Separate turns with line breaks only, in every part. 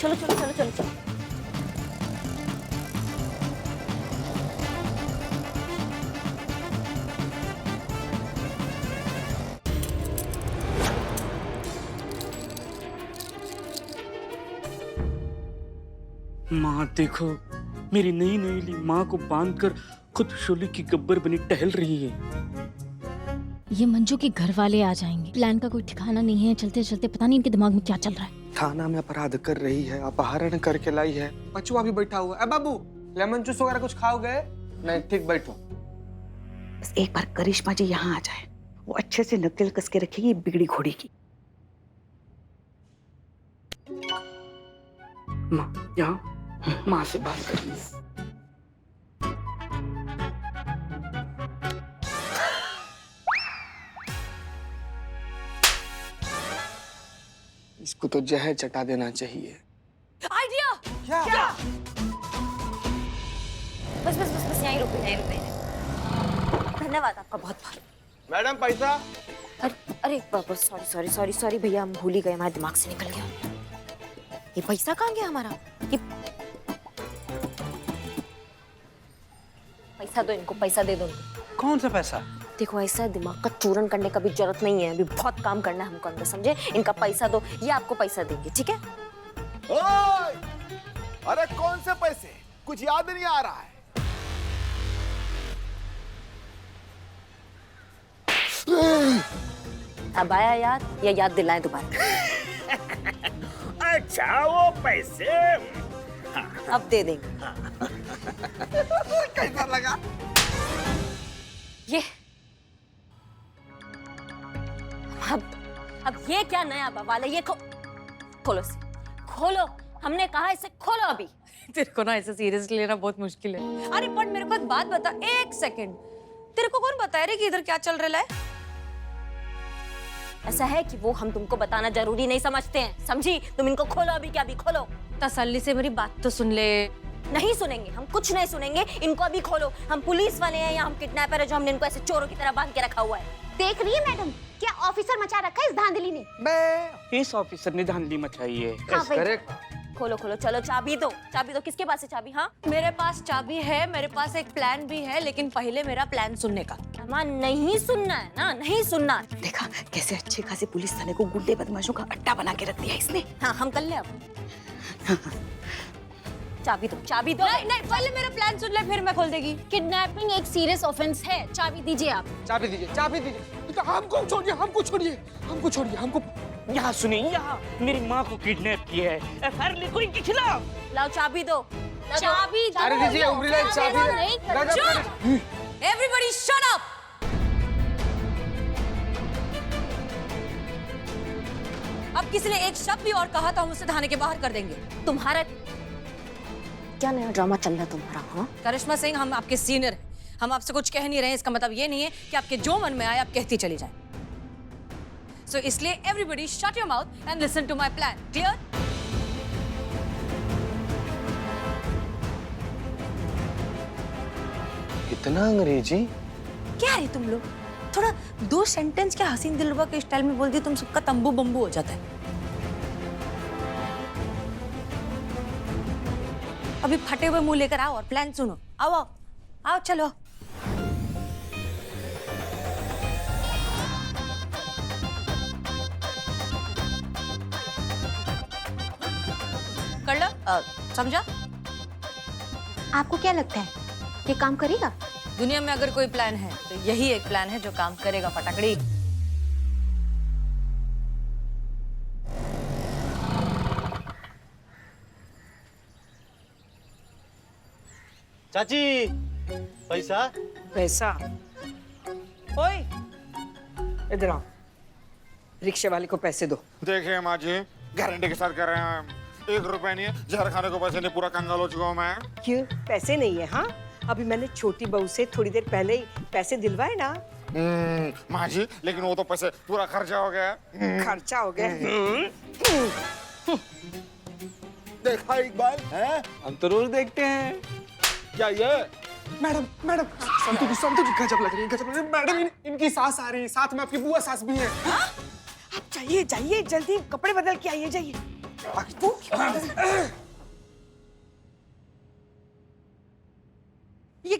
चलो चलो चलो चलो चलो।
माँ देखो, मेरी नई नई माँ को बांधकर खुद शोले की गब्बर बनी टहल रही है।
ये मंजू के घर वाले आ जाएंगे, प्लान का कोई ठिकाना नहीं है। चलते चलते पता नहीं इनके दिमाग में क्या चल रहा है।
थाना में अपराध कर रही है, अपहरण करके लाई है। बचुआ भी बैठा हुआ है। बाबू लेमन जूस वगैरह कुछ खाओगे? नहीं, ठीक बैठो।
बस एक बार करिश्मा जी यहाँ आ जाए, वो अच्छे से नकेल कस के रखेगी बिगड़ी घोड़ी की।
माँ यहाँ माँ से बात करनी है।
इसको तो जहर चटा देना चाहिए।
आइडिया क्या? बस बस बस बस यहीं रुको, यहीं रुको। धन्यवाद आपका बहुत बहुत।
मैडम पैसा।
अरे सॉरी सॉरी सॉरी सॉरी भैया, हम भूल ही गए, हमारे दिमाग से निकल गया। ये पैसा कहाँ गया हमारा? ये पैसा दो इनको, पैसा दे दो इनको।
कौन सा पैसा?
देखो ऐसा दिमाग का चूरन करने का भी जरूरत नहीं है, अभी बहुत काम करना है हमको अंदर, समझे? इनका पैसा दो, ये आपको पैसा देंगे, ठीक है?
ओए! अरे कौन से पैसे? कुछ याद नहीं आ रहा है।
अब आया याद, या याद दिलाएं दोबारा?
अच्छा वो पैसे
अब दे देंगे।
कैसा लगा?
ये अब ये क्या नया बवाल है? ये खोलो इसे, खोलो, हमने कहा इसे खोलो अभी।
तेरे को ना ऐसे सीरियसली लेना बहुत मुश्किल है। अरे पर मेरे को एक बात बता, एक सेकंड, तेरे को कौन बताया रे कि इधर क्या चल रहा है?
ऐसा है कि वो हम तुमको बताना जरूरी नहीं समझते हैं, समझी? तुम इनको खोलो अभी क्या, अभी खोलो।
तसल्ली से मेरी बात तो सुन ले।
नहीं सुनेंगे, हम कुछ नहीं सुनेंगे, इनको अभी खोलो। हम पुलिस वाले हैं या हम किडनैपर है जो हमने इनको ऐसे चोरों की तरह बांध के रखा हुआ है?
देख रही है मैडम, क्या ऑफिसर मचा रखा है इस धांधली ने।
बे इस ऑफिसर ने धांधली मचाई है।
करेक्ट।
खोलो खोलो, चलो चाबी दो, चाबी दो। किसके पास है चाबी? हाँ
मेरे पास चाबी है, मेरे पास एक प्लान भी है, लेकिन पहले मेरा प्लान सुनने का।
हमारा नहीं सुनना है ना, नहीं सुनना।
देखा कैसे अच्छे खासे पुलिस थाने को गुंडे बदमाशों का अड्डा बना के रख दिया इसने।
हाँ हम कर ले अब। चाबी दो, चाबी दो।
नहीं नहीं, पहले मेरा प्लान सुन ले, फिर मैं खोल देगी।
किडनैपिंग एक सीरियस ऑफेंस है, चाबी दीजिए आप।
चाबी दीजिए, चाबी दीजिए। तो हमको छोड़िए, हमको छोड़िए, हमको छोड़िए, हमको।
यहाँ सुनिए, यहाँ मेरी माँ को किडनैप किया है, एफआईआर लिखो इनके खिलाफ।
लाओ चाबी दो,
चाबी दो।
अरे दीजिए, उंगली लाइन चाबी।
नहीं
एवरीबॉडी शट अप। अब किसी ने एक शब्द भी और कहा तो हम उसे थाने के बाहर कर देंगे।
तुम्हारा क्या नया ड्रामा चल रहा है तुम्हारा? हाँ
करिश्मा सिंह, हम आपके सीनियर हैं, हम आपसे कुछ कह नहीं रहे हैं। इसका मतलब ये नहीं है कि आपके जो मन में आए आप कहती चली जाए। सो इसलिए everybody shut your mouth and listen to my plan. Clear?
इतना अंग्रेजी?
क्या है तुम लोग, थोड़ा दो सेंटेंस क्या हसीन दिलरुबा के स्टाइल में बोल दी, तुम सबका तंबू बम्बू हो जाता है। अभी फटे हुए मुंह लेकर आओ और प्लान सुनो। आओ आओ आओ, चलो। कर लो, समझा?
आपको क्या लगता है ये काम करेगा?
दुनिया में अगर कोई प्लान है तो यही एक प्लान है जो काम करेगा। फटाकड़ी।
चाची पैसा।
पैसा? ओए इधर आओ, रिक्शे वाले को पैसे दो।
देखिए माँ जी, गारंटी के साथ कर रहे हैं। 1 रुपया नहीं है, जहर खाने को पैसे नहीं, पूरा कंगाल हो चुका हूँ मैं।
क्यों पैसे नहीं है? हाँ अभी मैंने छोटी बहू से थोड़ी देर पहले ही पैसे दिलवाए ना।
माँ जी लेकिन वो तो पैसे पूरा खर्चा हो गया।
खर्चा हो गया।
देखा इकबाल है?
हम तो रोज देखते हैं।
क्या ये?
मैडम मैडम, संतु जी गजब लग रही है, गजब लग रही है। मैडम इनकी सास आ रही है, साथ में आपकी बुआ सास भी है।
आप जाइए जाइए, जल्दी कपड़े बदल के आइए, जाइए।
ये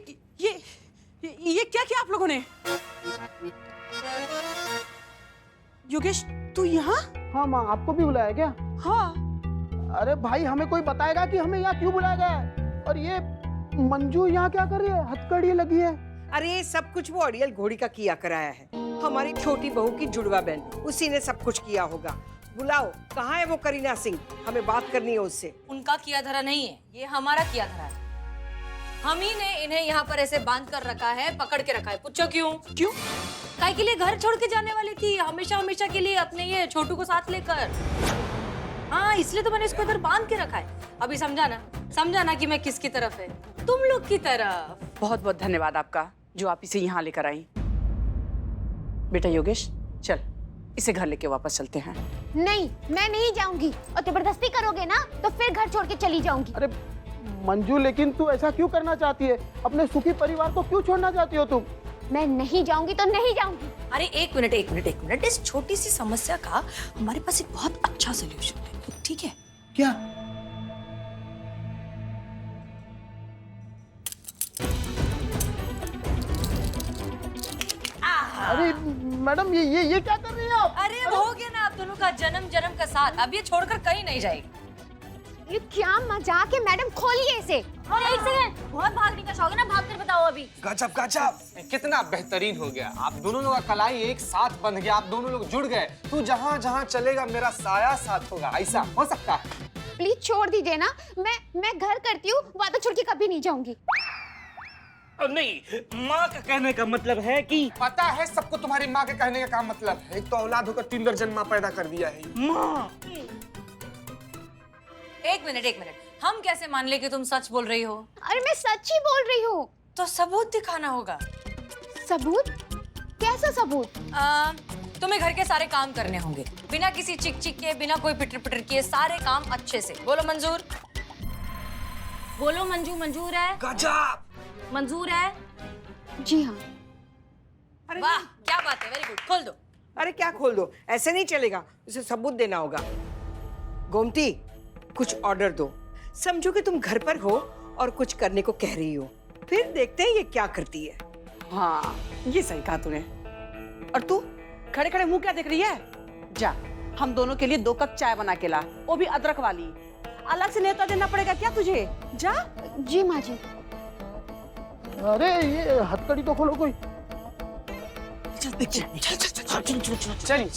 क्या किया आप लोगों ने? योगेश तू यहाँ?
हाँ माँ, आपको भी बुलाया क्या?
हाँ।
अरे भाई, हमें कोई बताएगा कि हमें यहाँ क्यों बुलाया गया है? और ये मंजू यहाँ क्या कर रही है? हथकड़ी लगी है।
अरे सब कुछ वो अड़ियल घोड़ी का किया कराया है। हमारी छोटी बहू की जुड़वा बहन, उसी ने सब कुछ किया होगा। बुलाओ, कहाँ है वो करीना सिंह? हमें बात करनी है उससे।
उनका किया धरा नहीं है, ये हमारा किया धरा है। हम ही ने इन्हें यहाँ पर ऐसे बांध कर रखा है, पकड़ के रखा है। पूछो क्यों?
क्यों?
काय के लिए घर छोड़ के जाने वाली थी, हमेशा हमेशा के लिए अपने ये छोटू को साथ लेकर। हाँ, इसलिए तो मैंने इसको इधर बांध के रखा है। अभी समझा ना कि मैं किसकी तरफ है? तुम लोग की तरफ।
बहुत बहुत धन्यवाद आपका जो आप इसे यहाँ लेकर आई। बेटा योगेश, चल इसे घर लेके वापस चलते हैं।
नहीं, मैं नहीं जाऊंगी। और जबरदस्ती करोगे ना तो फिर घर छोड़ के चली जाऊंगी।
अरे मंजू, लेकिन तू ऐसा क्यों करना चाहती है? अपने सुखी परिवार को क्यों छोड़ना चाहती हो तुम?
मैं नहीं जाऊंगी तो नहीं जाऊंगी।
अरे एक मिनट, इस छोटी सी समस्या का हमारे पास एक बहुत अच्छा सोल्यूशन है, ठीक है?
क्या? अरे मैडम, ये क्या कर रही हैं आप?
अरे अब हो गया ना आप दोनों का जन्म का साथ। अब ये छोड़कर कहीं नहीं जाएगी।
ये क्या मजाक है मैडम? खोलिए इसे।
और एक सेकंड, बहुत भागने का शौक है ना, भाग कर बताओ अभी।
गजब गजब, कितना बेहतरीन हो गया। आप दोनों लोग का कलाई एक साथ बंध गया, आप दोनों लोग जुड़ गए। तू जहाँ जहाँ चलेगा मेरा साया साथ होगा, ऐसा हो सकता है?
प्लीज छोड़ दीजिए ना। मैं घर करती हूँ, वादा छोड़ के कभी नहीं जाऊंगी।
नहीं, माँ का कहने का मतलब है कि
पता है सबको तुम्हारी माँ के कहने का क्या मतलब है। एक तो औलाद होकर 3 दर्जन माँ पैदा कर दिया है।
माँ।
एक मिनट, हम कैसे मान ले कि तुम सच बोल रही हो?
अरे मैं सच ही बोल रही हूँ।
तो सबूत दिखाना होगा।
सबूत? कैसा सबूत?
तुम्हें घर के सारे काम करने होंगे, बिना किसी चिक के, बिना कोई पिटर किए, सारे काम अच्छे से। बोलो मंजूर?
बोलो मंजूर है?
गजब,
मंजूर है?
जी हाँ।
अरे
वाह, क्या बात है, वेरी गुड। खोल दो।
अरे क्या खोल दो? ऐसे नहीं चलेगा, उसे सबूत देना होगा। गोमती, कुछ ऑर्डर दो। समझो कि तुम घर पर हो और कुछ करने को कह रही हो, फिर देखते हैं ये क्या करती है।
हाँ, ये सही कहा तूने। और तू खड़े खड़े मुंह क्या देख रही है? जा, हम दोनों के लिए 2 कप चाय बना के ला, वो भी अदरक वाली। अलग से न्योता देना पड़ेगा क्या तुझे? जा।
जी माँ जी।
अरे ये हथकड़ी तो खोलो कोई।
चलिए।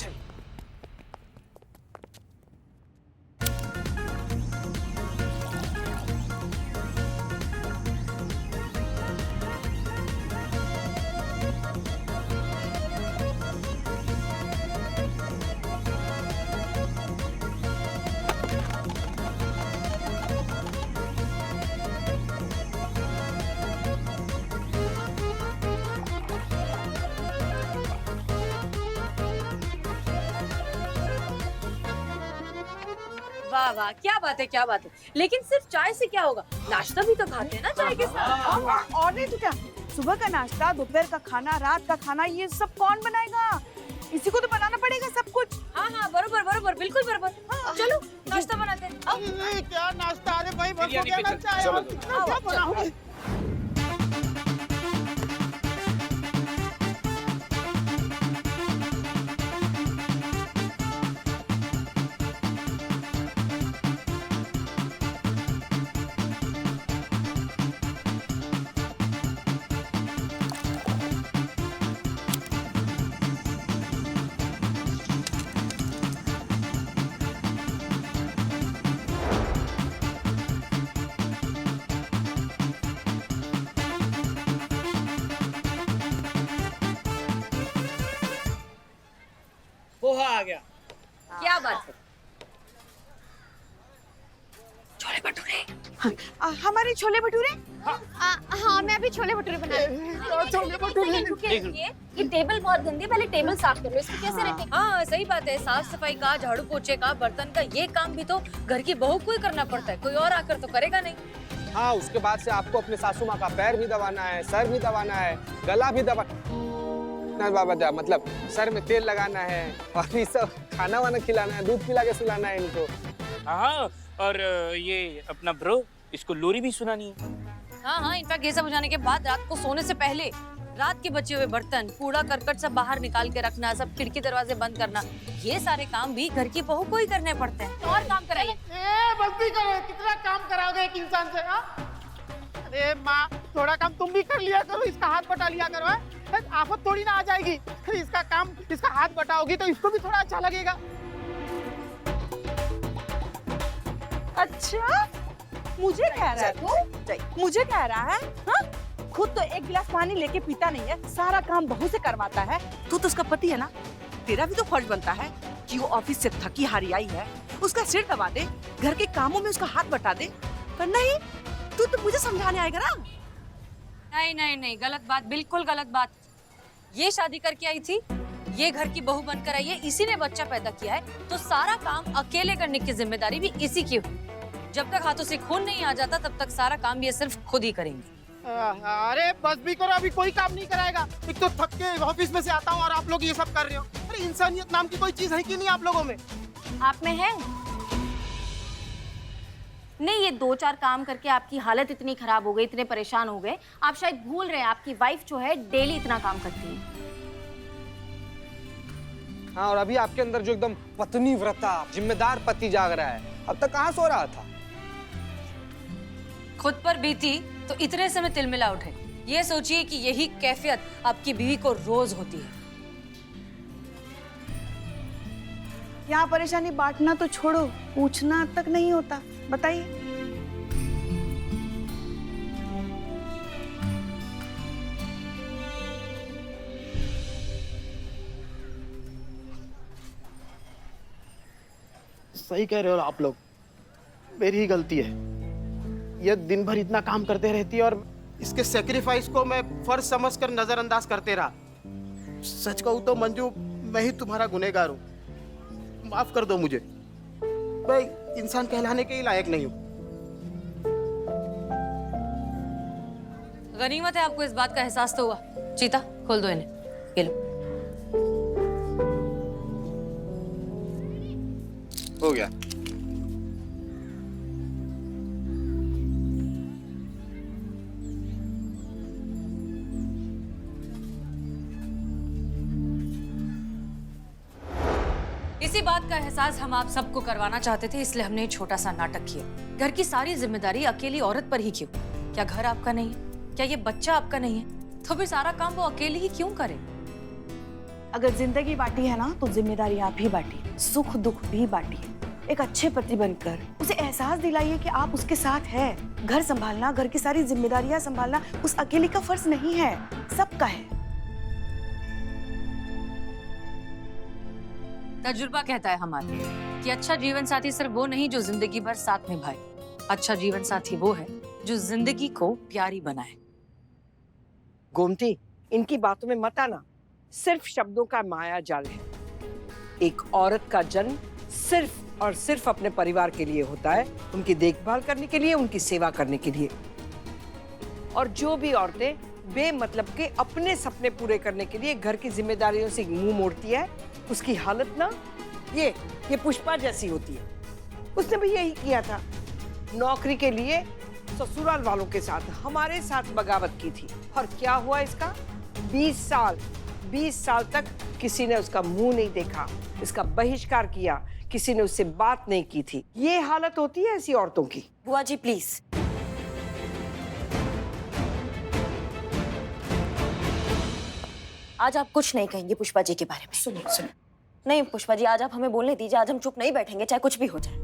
वाह, क्या बात है। लेकिन सिर्फ चाय से क्या होगा? नाश्ता भी तो खाते हैं ना चाय के साथ।
और नहीं तो क्या, सुबह का नाश्ता, दोपहर का खाना, रात का खाना, ये सब कौन बनाएगा? इसी को तो बनाना पड़ेगा सब कुछ।
हाँ, बरोबर, बिल्कुल बरोबर। चलो नाश्ता बनाते हैं। आओ।
क्या नाश्ता? अरे भाई, बस हो गया नाश्ता।
आओ,
क्या बनाऊं?
पोहा आ गया।
क्या बात है? छोले भटूरे।
हमारे छोले भटूरे?
हाँ, मैं अभी छोले भटूरे बना रही हूँ।
ये टेबल बहुत गंदी है, पहले टेबल साफ कर लो। इसको कैसे रखें?
हाँ, सही बात है। साफ सफाई का, झाड़ू पोछे का, बर्तन का, ये काम भी तो घर की बहू को ही करना पड़ता है, कोई और आकर तो करेगा नहीं।
हाँ, उसके बाद से आपको अपने सासू माँ का पैर भी दबाना है, सर भी दबाना है, गला भी दबा, मतलब सर में तेल लगाना है, और ये सब खाना वाना खिलाना है, दूध पिला के सुलाना है इनको।
हाँ, और ये अपना ब्रो, इसको लोरी भी सुनानी है।
हाँ हाँ, इनफैक्ट ये सब हो जाने के बाद रात को सोने से पहले रात के बचे हुए बर्तन, कूड़ा करकट सब बाहर निकाल के रखना, सब खिड़की दरवाजे बंद करना, ये सारे काम भी घर की बहू को ही करने पड़ते हैं। तो और काम कराइए।
बस भी करो, कितना काम कराओगे एक इंसान से? हाँ? अरे माँ, थोड़ा काम तुम भी कर लिया करो, इसका हाथ बटा लिया करो। है? आफत थोड़ी ना आ जाएगी, इसका काम, इसका हाथ बटाओगी तो इसको भी थोड़ा अच्छा लगेगा।
अच्छा, मुझे कह रहा है तू? मुझे कह रहा है? हाँ? खुद तो एक गिलास पानी लेके पीता नहीं है, सारा काम बहू से करवाता है। तू तो उसका पति है ना, तेरा भी तो फर्ज बनता है कि वो ऑफिस से थकी हारी आई है, उसका सिर दबा दे, घर के कामों में उसका हाथ बटा दे। पर नहीं, तू तो मुझे समझाने आएगा ना।
नहीं नहीं नहीं, गलत बात, बिल्कुल गलत बात। ये शादी करके आई थी, ये घर की बहू बनकर आई है, इसी ने बच्चा पैदा किया है, तो सारा काम अकेले करने की जिम्मेदारी भी इसी की हुई। जब तक हाथों से खून नहीं आ जाता तब तक सारा काम ये सिर्फ खुद ही करेंगे।
अरे बस भी करो, अभी कोई काम नहीं कराएगा। एक तो थक के ऑफिस में से आता हूँ और आप लोग ये सब कर रहे हो। अरे इंसानियत नाम की कोई चीज है कि नहीं आप लोगों में?
आप में है नहीं? ये 2-4 काम करके आपकी हालत इतनी खराब हो गई, इतने परेशान हो गए, आप शायद भूल रहे हैं आपकी वाइफ जो है डेली इतना काम करती है।
हाँ, और अभी आपके अंदर जो एकदम पत्नी व्रता जिम्मेदार पति जाग रहा है, अब तक कहाँ सो रहा था?
खुद पर बीती तो इतने से में तिलमिला उठे। ये सोचिए कि यही कैफियत आपकी बीवी को रोज होती है।
यहाँ परेशानी बांटना तो छोड़ो, पूछना तक नहीं होता। बताइए।
सही कह रहे हो आप लोग, मेरी ही गलती है। ये दिन भर इतना काम करते रहती है और इसके सेक्रीफाइस को मैं फर्ज समझकर नजरअंदाज करते रहा। सच कहूं तो मंजू, मैं ही तुम्हारा गुनहगार हूँ, माफ कर दो मुझे। मैं इंसान कहलाने के ही लायक नहीं हूँ।
गनीमत है आपको इस बात का एहसास तो हुआ। चीता, खोल दो इन्हें, ये लो।
हो गया।
इसी बात का एहसास हम आप सबको करवाना चाहते थे, इसलिए हमने एक छोटा सा नाटक किया। घर की सारी जिम्मेदारी अकेली औरत पर ही क्यों? क्या घर आपका नहीं है? क्या ये बच्चा आपका नहीं है? तो फिर सारा काम वो अकेली ही क्यों करे?
अगर जिंदगी बांटी है ना, तो जिम्मेदारी आप ही बांटी, सुख दुख भी बांटी। एक अच्छे पति बनकर उसे एहसास दिलाइए कि आप उसके साथ हैं। घर संभालना, घर की सारी जिम्मेदारियां संभालना उस अकेले का फर्ज नहीं है, सबका है।
तजुर्बा कहता है हमारा कि अच्छा जीवन साथी सिर्फ वो नहीं जो जिंदगी भर साथ निभाए, अच्छा जीवन साथी वो है जो जिंदगी को प्यारी बनाए।
गोमती, इनकी बातों में मत आना, सिर्फ शब्दों का माया जाल है। एक औरत का जन्म सिर्फ और सिर्फ अपने परिवार के लिए होता है, उनकी देखभाल करने के लिए, उनकी सेवा करने के लिए। और जो भी औरतें बेमतलब के अपने सपने पूरे करने के लिए घर की जिम्मेदारियों से मुंह मोड़ती है, उसकी हालत ना ये पुष्पा जैसी होती है। उसने भी यही किया था, नौकरी के लिए ससुराल वालों के साथ, हमारे साथ बगावत की थी। और क्या हुआ इसका? 20 साल तक किसी ने उसका मुंह नहीं देखा, इसका बहिष्कार किया, किसी ने उससे बात नहीं की थी। ये हालत होती है ऐसी औरतों की।
बुआ जी प्लीज, आज आप कुछ नहीं कहेंगे पुष्पा जी के बारे में।
सुनो
नहीं पुष्पा जी, आज आप हमें बोलने दीजिए, आज हम चुप नहीं बैठेंगे चाहे कुछ भी हो जाए।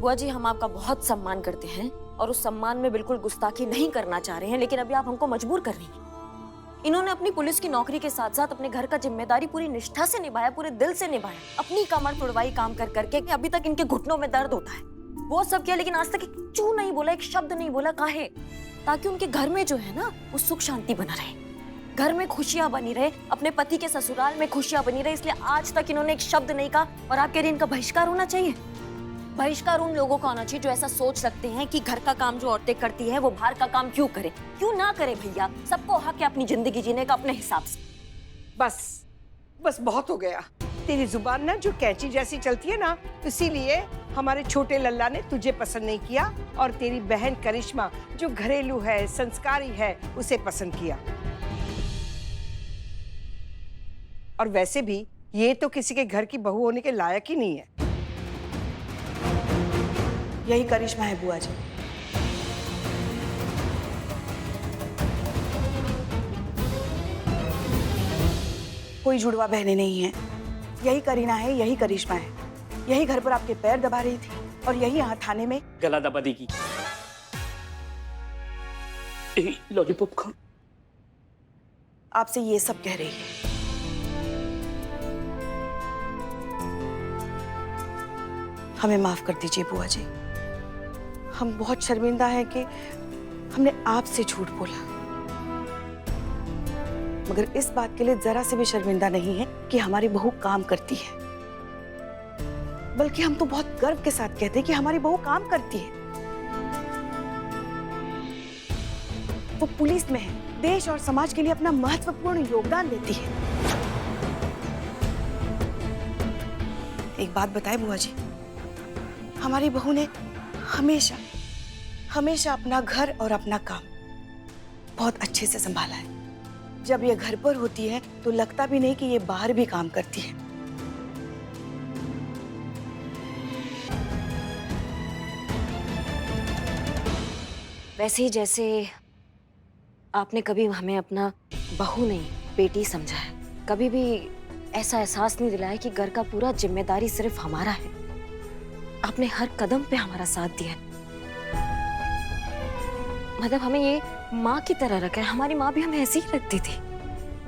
बुआ जी, हम आपका बहुत सम्मान करते हैं और उस सम्मान में बिल्कुल गुस्ताखी नहीं करना चाह रहे हैं, लेकिन अभी आप हमको मजबूर कर रही हैं। इन्होंने अपनी पुलिस की नौकरी के साथ साथ अपने घर का जिम्मेदारी पूरी निष्ठा से निभाया, पूरे दिल से निभाया, अपनी कमर तुड़वाई काम कर करके कि अभी तक इनके घुटनों में दर्द होता है। वो सब किया, लेकिन आज तक एक चू नहीं बोला, एक शब्द नहीं बोला। काहे? ताकि उनके घर में जो है ना वो सुख शांति बना रहे, घर में खुशियां बनी रहे, अपने पति के ससुराल में खुशियां बनी रहे। इसलिए आज तक इन्होंने एक शब्द नहीं कहा। और आप कह रहे हैं इनका बहिष्कार होना चाहिए? बहिष्कार उन लोगों का होना चाहिए जो ऐसा सोच सकते हैं कि घर का काम जो औरतें करती हैं वो बाहर का काम क्यों करे। क्यों ना करे भैया, सबको हक है अपनी जिंदगी जीने का अपने हिसाब से।
बस बहुत हो गया। तेरी जुबान ना जो कैंची जैसी चलती है ना, इसीलिए हमारे छोटे लल्ला ने तुझे पसंद नहीं किया और तेरी बहन करिश्मा जो घरेलू है, संस्कारी है, उसे पसंद किया। और वैसे भी ये तो किसी के घर की बहू होने के लायक ही नहीं है।
यही करिश्मा है बुआ जी। कोई जुड़वा बहनें नहीं है। यही करीना है, यही करिश्मा है। यही घर पर आपके पैर दबा रही थी और यही यहाँ थाने में
गला दबा देगी। लॉलीपॉप खा।
आपसे ये सब कह रही है। हमें माफ कर दीजिए बुआ जी। हम बहुत शर्मिंदा हैं कि हमने आपसे झूठ बोला, मगर इस बात के लिए जरा से भी शर्मिंदा नहीं है कि हमारी बहू काम करती है। बल्कि हम तो बहुत गर्व के साथ कहते हैं कि हमारी बहू काम करती है। वो पुलिस में है, देश और समाज के लिए अपना महत्वपूर्ण योगदान देती है। एक बात बताए बुआ जी, हमारी बहू ने हमेशा हमेशा अपना घर और अपना काम बहुत अच्छे से संभाला है। जब ये घर पर होती है तो लगता भी नहीं कि ये बाहर भी काम करती है।
वैसे ही जैसे आपने कभी हमें अपना बहू नहीं बेटी समझा है, कभी भी ऐसा एहसास नहीं दिलाया कि घर का पूरा जिम्मेदारी सिर्फ हमारा है। आपने हर कदम पे हमारा साथ दिया है। मतलब हमें ये माँ की तरह रखा है। हमारी माँ भी हमें ऐसे ही रखती थी।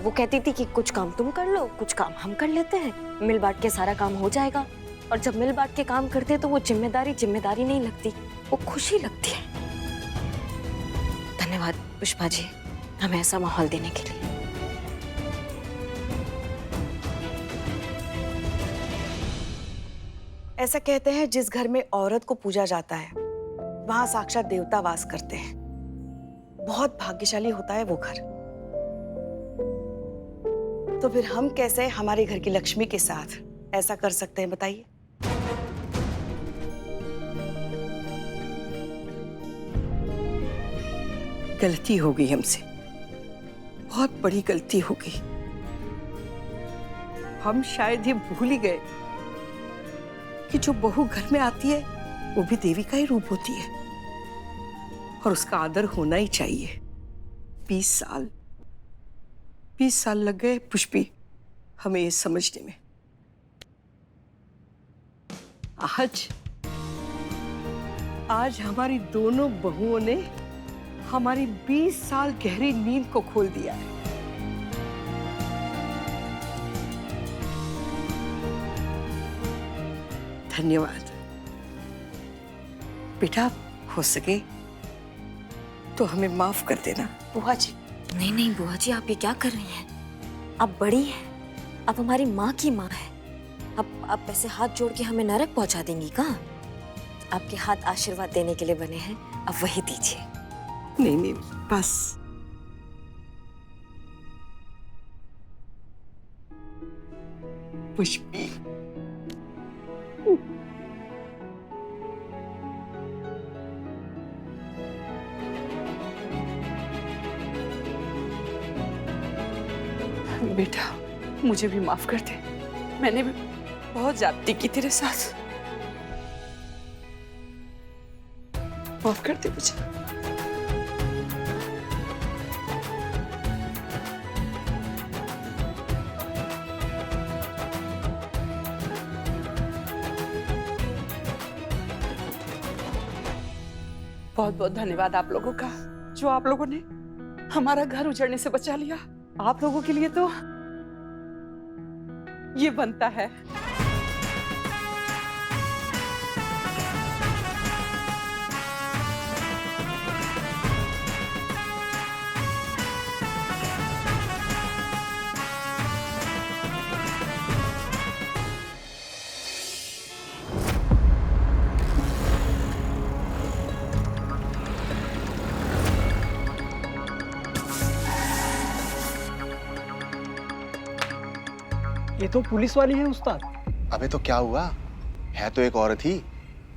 वो कहती थी कि कुछ काम तुम कर लो, कुछ काम हम कर लेते हैं, मिल बांट के सारा काम हो जाएगा। और जब मिल बांट के काम करते तो वो जिम्मेदारी जिम्मेदारी नहीं लगती, वो खुशी लगती है। धन्यवाद पुष्पा जी, हमें ऐसा माहौल देने के लिए।
ऐसा कहते हैं जिस घर में औरत को पूजा जाता है वहां साक्षात देवता वास करते हैं। बहुत भाग्यशाली होता है वो घर। तो फिर हम कैसे हमारे घर की लक्ष्मी के साथ ऐसा कर सकते हैं बताइए?
गलती हो गई हमसे, बहुत बड़ी गलती हो गई। हम शायद ये भूल ही गए कि जो बहू घर में आती है वो भी देवी का ही रूप होती है और उसका आदर होना ही चाहिए। 20 साल लग गए पुष्पी हमें ये समझने में। आज हमारी दोनों बहुओं ने हमारी 20 साल गहरी नींद को खोल दिया है। धन्यवाद बेटा, हो सके तो हमें माफ कर देना।
बुआ जी,
नहीं नहीं बुआ जी, आप ये क्या कर रही हैं? आप बड़ी हैं, आप हमारी माँ की माँ है। अब आप ऐसे हाथ जोड़ के हमें नरक पहुंचा देंगी का? आपके हाथ आशीर्वाद देने के लिए बने हैं, अब वही दीजिए।
नहीं नहीं, बस पुष्पी,
बेटा मुझे भी माफ कर दे। मैंने भी बहुत ज्यादती की तेरे साथ। माफ कर दे मुझे। बहुत बहुत धन्यवाद आप लोगों का, जो आप लोगों ने हमारा घर उजड़ने से बचा लिया। आप लोगों के लिए तो ये बनता है।
ये
तो पुलिस वाली है उस्ताद।
अबे तो क्या हुआ, है तो एक औरत ही,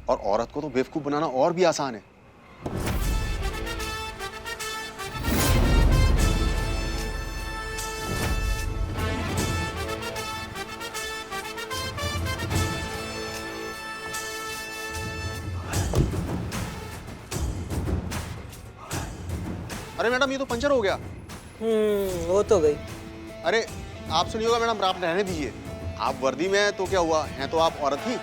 और औरत को तो बेवकूफ बनाना और भी आसान है। अरे मैडम ये तो पंचर हो गया।
वो तो गई।
अरे आप सुनिएगा मैडम, आप रहने दीजिए। आप वर्दी में हैं तो क्या हुआ, हैं तो आप औरत ही।